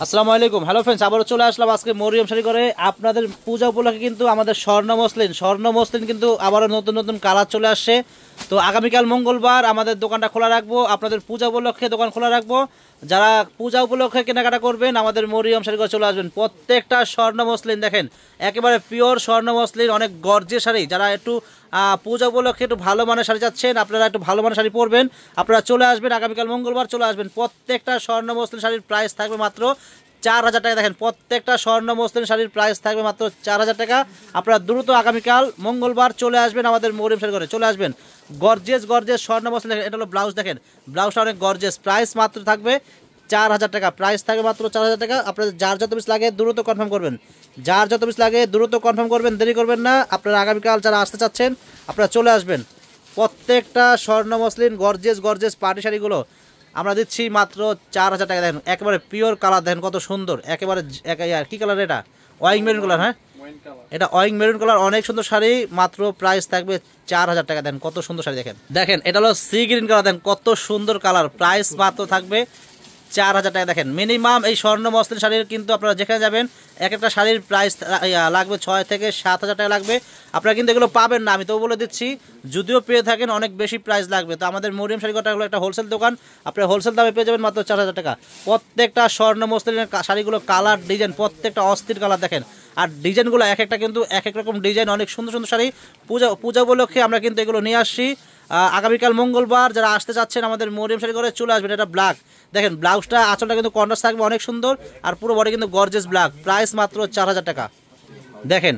আসসালামু আলাইকুম। Hello friends, আবারও চলে আসলাম আজকে মরিয়ম শাড়ি করে। আপনাদের পূজা উপলক্ষে কিন্তু আমাদের স্বর্ণ মসলিন কিন্তু আবারও নতুন নতুন কালার চলে আসছে। তো আগামীকাল মঙ্গলবার আমাদের দোকানটা খোলা রাখবো, আপনাদের পূজা উপলক্ষে দোকান খোলা রাখবো। যারা পূজা উপলক্ষে কেনাকাটা করবেন আমাদের মরিয়ম শাড়ি করে চলে আসবেন। প্রত্যেকটা স্বর্ণ মসলিন দেখেন, একেবারে পিওর স্বর্ণ মসলিন, অনেক গর্জিয়াস শাড়ি। যারা একটু পূজা উপলক্ষে একটু ভালো মানের শাড়ি চাচ্ছেন, আপনারা একটু ভালো মানের শাড়ি পরবেন, আপনারা চলে আসবেন আগামীকাল মঙ্গলবার চলে আসবেন। প্রত্যেকটা স্বর্ণ মসলিন শাড়ির প্রাইস থাকবে মাত্র 4,000 টাকা। দেখেন, প্রত্যেকটা স্বর্ণ মসলিন শাড়ির প্রাইস থাকবে মাত্র 4,000 টাকা। আপনারা দ্রুত আগামীকাল মঙ্গলবার চলে আসবেন আমাদের মরিয়ম শাড়ি করে চলে আসবেন। গর্জিয়াস গর্জিয়াস স্বর্ণ মসলিন দেখেন, এটা হলো ব্লাউজ, দেখেন ব্লাউজটা অনেক গর্জিয়াস। প্রাইস মাত্র থাকবে 4,000 টাকা। প্রাইস থাকবে মাত্র 4,000 টাকা। আপনাদের যার যত পিস লাগে দ্রুত কনফার্ম করবেন, যার যত পিস লাগে দ্রুত কনফার্ম করবেন, দেরি করবেন না। আপনারা আগামীকাল যারা আসতে চাচ্ছেন আপনারা চলে আসবেন। প্রত্যেকটা স্বর্ণ মসলিন গর্জিয়াস গর্জিয়াস পার্টি শাড়িগুলো আমরা দিচ্ছি মাত্র 4,000 টাকা। দেখেন একেবারে পিওর কালার, দেখেন কত সুন্দর, একেবারে কি কালার এটা? ওয়াইং মেরুন কালার। হ্যাঁ, এটা ওয়াইং মেরুন কালার, অনেক সুন্দর শাড়ি। মাত্র প্রাইস থাকবে 4,000 টাকা। দেখেন কত সুন্দর শাড়ি, দেখেন দেখেন এটা হলো সি গ্রিন কালার, দেখেন কত সুন্দর কালার। প্রাইস মাত্র থাকবে 4,000 টাকা। দেখেন মিনিমাম এই স্বর্ণ মসলিন শাড়ির কিন্তু আপনারা যেখানে যাবেন এক একটা শাড়ির প্রাইস লাগবে 6 থেকে 7,000 টাকা লাগবে। আপনারা কিন্তু এগুলো পাবেন না, আমি তো বলে দিচ্ছি। যদিও পেয়ে থাকেন অনেক বেশি প্রাইস লাগবে। তো আমাদের মরিয়ম শাড়ি ঘরটা হলো একটা হোলসেল দোকান, আপনারা হোলসেল দামে পেয়ে যাবেন মাত্র 4,000 টাকা। প্রত্যেকটা স্বর্ণ মসলিনের শাড়িগুলো কালার ডিজাইন প্রত্যেকটা অস্থির কালার দেখেন। আর ডিজাইনগুলো এক একটা কিন্তু এক এক রকম ডিজাইন, অনেক সুন্দর সুন্দর শাড়ি। পূজা উপলক্ষে আমরা কিন্তু এগুলো নিয়ে আসছি। আগামীকাল মঙ্গলবার যারা আসতে চাচ্ছেন আমাদের মরিয়ম শাড়ি করে চলে আসবেন। এটা ব্ল্যাক, দেখেন ব্লাউজটা আঁচলটা কিন্তু কন্ট্রাস্ট থাকবে, অনেক সুন্দর। আর পুরো বডি কিন্তু গর্জিয়াস ব্ল্যাক। প্রাইস মাত্র 4,000 টাকা। দেখেন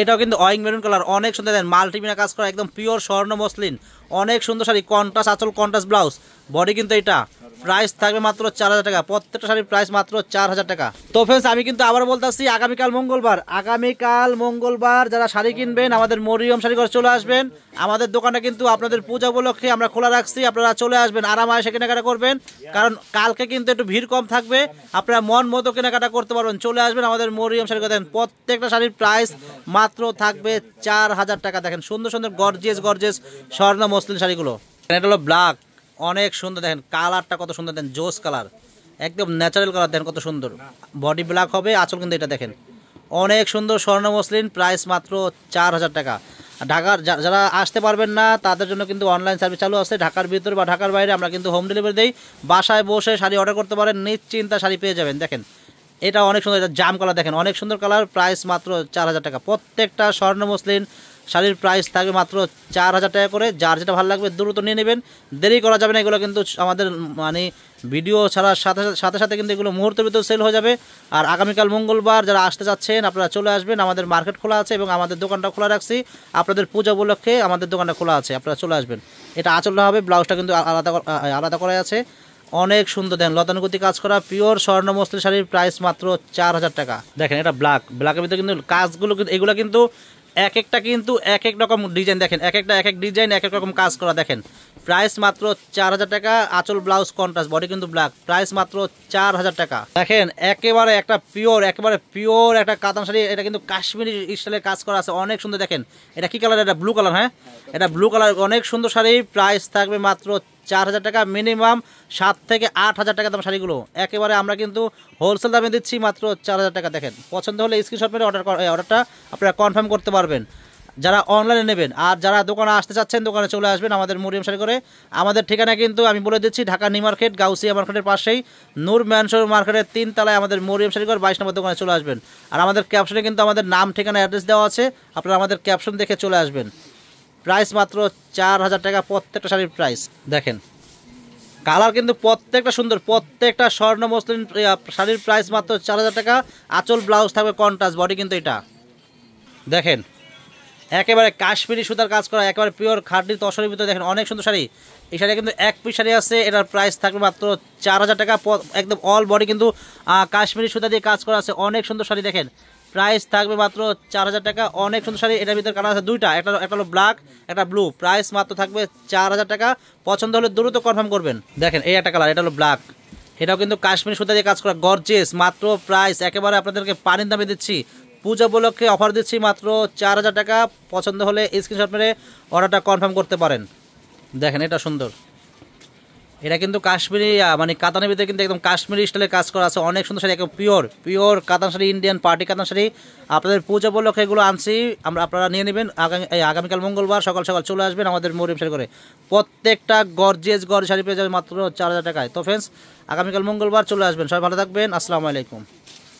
এটাও কিন্তু ওয়াইং মেরুন কালার, অনেক সুন্দর। দেখেন মাল্টিমিনা কাজ করা, একদম পিওর স্বর্ণ মসলিন, অনেক সুন্দর শাড়ি। কন্ট্রাস্ট আঁচল, কন্ট্রাস্ট ব্লাউজ, বডি কিন্তু এটা। প্রাইস থাকবে মাত্র 4,000 টাকা। প্রত্যেকটা শাড়ির প্রাইস মাত্র 4,000 টাকা। তো ফ্রেন্ডস, আমি কিন্তু আবার বলতেছি আগামীকাল মঙ্গলবার যারা শাড়ি কিনবেন আমাদের মরিয়ম শাড়ি ঘরে চলে আসবেন। আমাদের দোকানটা কিন্তু আপনাদের পূজা উপলক্ষে আমরা খোলা রাখছি, আপনারা চলে আসবেন, আরামায় এসে কেনাকাটা করবেন। কারণ কালকে কিন্তু একটু ভিড় কম থাকবে, আপনারা মন মতো কেনাকাটা করতে পারবেন। চলে আসবেন আমাদের মরিয়ম শাড়ি ঘরে। দেখেন প্রত্যেকটা শাড়ির প্রাইস মাত্র থাকবে 4,000 টাকা। দেখেন সুন্দর সুন্দর গর্জিয়াস স্বর্ণ মসলিন শাড়িগুলো। এটা হলো ব্ল্যাক, অনেক সুন্দর। দেখেন কালারটা কত সুন্দর, দেন জোস কালার, একদম ন্যাচারাল কালার। দেখেন কত সুন্দর, বডি ব্ল্যাক হবে, আঁচল কিন্তু এটা। দেখেন অনেক সুন্দর স্বর্ণ মসলিন, প্রাইস মাত্র 4,000 টাকা। ঢাকার যারা আসতে পারবেন না তাদের জন্য কিন্তু অনলাইন সার্ভিস চালু আছে। ঢাকার ভিতর বা ঢাকার বাইরে আমরা কিন্তু হোম ডেলিভারি দিই। বাসায় বসে শাড়ি অর্ডার করতে পারেন, নিশ্চিন্তা শাড়ি পেয়ে যাবেন। দেখেন এটা অনেক সুন্দর, এটা জাম কালার, দেখেন অনেক সুন্দর কালার। প্রাইস মাত্র 4,000 টাকা। প্রত্যেকটা স্বর্ণ মসলিন শাড়ির প্রাইস থাকবে মাত্র 4,000 টাকা করে। যার যেটা ভালো লাগবে দ্রুত নিয়ে নেবেন, দেরি করা যাবে না। এগুলো কিন্তু আমাদের মানে ভিডিও ছাড়ার সাথে সাথে কিন্তু এগুলো মুহূর্তের ভিতরে সেল হয়ে যাবে। আর আগামীকাল মঙ্গলবার যারা আসতে চাচ্ছেন আপনারা চলে আসবেন। আমাদের মার্কেট খোলা আছে এবং আমাদের দোকানটা খোলা রাখছি। আপনাদের পূজা উপলক্ষে আমাদের দোকানটা খোলা আছে, আপনারা চলে আসবেন। এটা আঁচলটা হবে, ব্লাউজটা কিন্তু আলাদা করা আছে, অনেক সুন্দর। দেন লতানুগতি কাজ করা পিওর স্বর্ণ মসলিন শাড়ির প্রাইস মাত্র 4,000 টাকা। দেখেন এটা ব্ল্যাকের ভিতরে কিন্তু কাজগুলো কিন্তু এগুলো কিন্তু এক একটা কিন্তু এক এক রকম ডিজাইন। দেখেন এক এক ডিজাইন এক এক রকম কাজ করা। দেখেন প্রাইস মাত্র 4,000 টাকা। আঁচল ব্লাউজ কন্ট্রাস্ট, বডি কিন্তু ব্ল্যাক। প্রাইস মাত্র 4,000 টাকা। দেখেন একেবারে পিওর একটা কাতান শাড়ি, এটা কিন্তু কাশ্মীরি স্টাইলে কাজ করা আছে, অনেক সুন্দর। দেখেন এটা কি কালার? এটা ব্লু কালার। হ্যাঁ, এটা ব্লু কালার, অনেক সুন্দর শাড়ি। প্রাইস থাকবে মাত্র 4,000 টাকা। মিনিমাম 7 থেকে 8,000 টাকা দাম শাড়িগুলো। একেবারে আমরা কিন্তু হোলসেল দামে দিচ্ছি মাত্র 4,000 টাকা। দেখেন পছন্দ হলে স্ক্রিনশট মেরে অর্ডারটা আপনারা কনফার্ম করতে পারবেন যারা অনলাইনে নেবেন। আর যারা দোকানে আসতে চাচ্ছেন দোকানে চলে আসবেন আমাদের মরিয়ম শাড়ি করে। আমাদের ঠিকানা কিন্তু আমি বলে দিচ্ছি, ঢাকা নিউ মার্কেট, গাউসিয়া মার্কেটের পাশেই নূর ম্যানসর মার্কেটের 3 তলায় আমাদের মরিয়ম শাড়ি করে 22 নম্বর দোকানে চলে আসবেন। আর আমাদের ক্যাপশনে কিন্তু আমাদের নাম, ঠিকানা, অ্যাড্রেস দেওয়া আছে, আপনারা আমাদের ক্যাপশন দেখে চলে আসবেন। প্রাইস মাত্র 4,000 টাকা প্রত্যেকটা শাড়ির প্রাইস। দেখেন কালার কিন্তু প্রত্যেকটা সুন্দর, প্রত্যেকটা স্বর্ণ মসলিন শাড়ির প্রাইস মাত্র 4,000 টাকা। আঁচল ব্লাউজ থাকবে কন্ট্রাস্ট, বডি কিন্তু এটা। দেখেন একেবারে কাশ্মীরি সুতার কাজ করা, একেবারে পিওর খাঁটি তসরের ভিতরে। দেখেন অনেক সুন্দর শাড়ি। এই শাড়ি কিন্তু এক পিস শাড়ি আছে, এটার প্রাইস থাকবে মাত্র 4,000 টাকা। একদম অল বডি কিন্তু কাশ্মীরি সুতা দিয়ে কাজ করা আছে, অনেক সুন্দর শাড়ি। দেখেন প্রাইস থাকবে মাত্র 4,000 টাকা। অনেক সুন্দর শাড়ি। এটার ভিতরে কালার আছে দুইটা, একটা হলো ব্ল্যাক, একটা ব্লু। প্রাইস মাত্র থাকবে 4,000 টাকা। পছন্দ হলে দ্রুত কনফার্ম করবেন। দেখেন এই একটা কালার, এটা হলো ব্ল্যাক, এটাও কিন্তু কাশ্মীরি সুতা দিয়ে কাজ করা, গর্জিয়াস। মাত্র প্রাইস একেবারে আপনাদেরকে পানির দামে দিচ্ছি, পূজা উপলক্ষে অফার দিচ্ছি মাত্র 4,000 টাকা। পছন্দ হলে স্ক্রিনশট মেরে অর্ডারটা কনফার্ম করতে পারেন। দেখেন এটা সুন্দর, এটা কিন্তু কাশ্মীরি মানে কাতানের ভিতরে কিন্তু একদম কাশ্মীরি স্টাইলে কাজ করা আছে, অনেক সুন্দর শাড়ি, একদম পিওর পিওর কাতান শাড়ি, ইন্ডিয়ান পার্টি কাতান শাড়ি। আপনাদের পূজা উপলক্ষে এগুলো আনছি আমরা, আপনারা নিয়ে নেবেন। আগামীকাল মঙ্গলবার সকাল সকাল চলে আসবেন আমাদের মরিয়ম শাড়ি করে। প্রত্যেকটা গর্জিয়াস শাড়ি পেয়ে যাবে মাত্র 4000 টাকায়। তো ফ্রেন্ডস, আগামীকাল মঙ্গলবার চলে আসবেন, সবাই ভালো থাকবেন, আসসালামু আলাইকুম।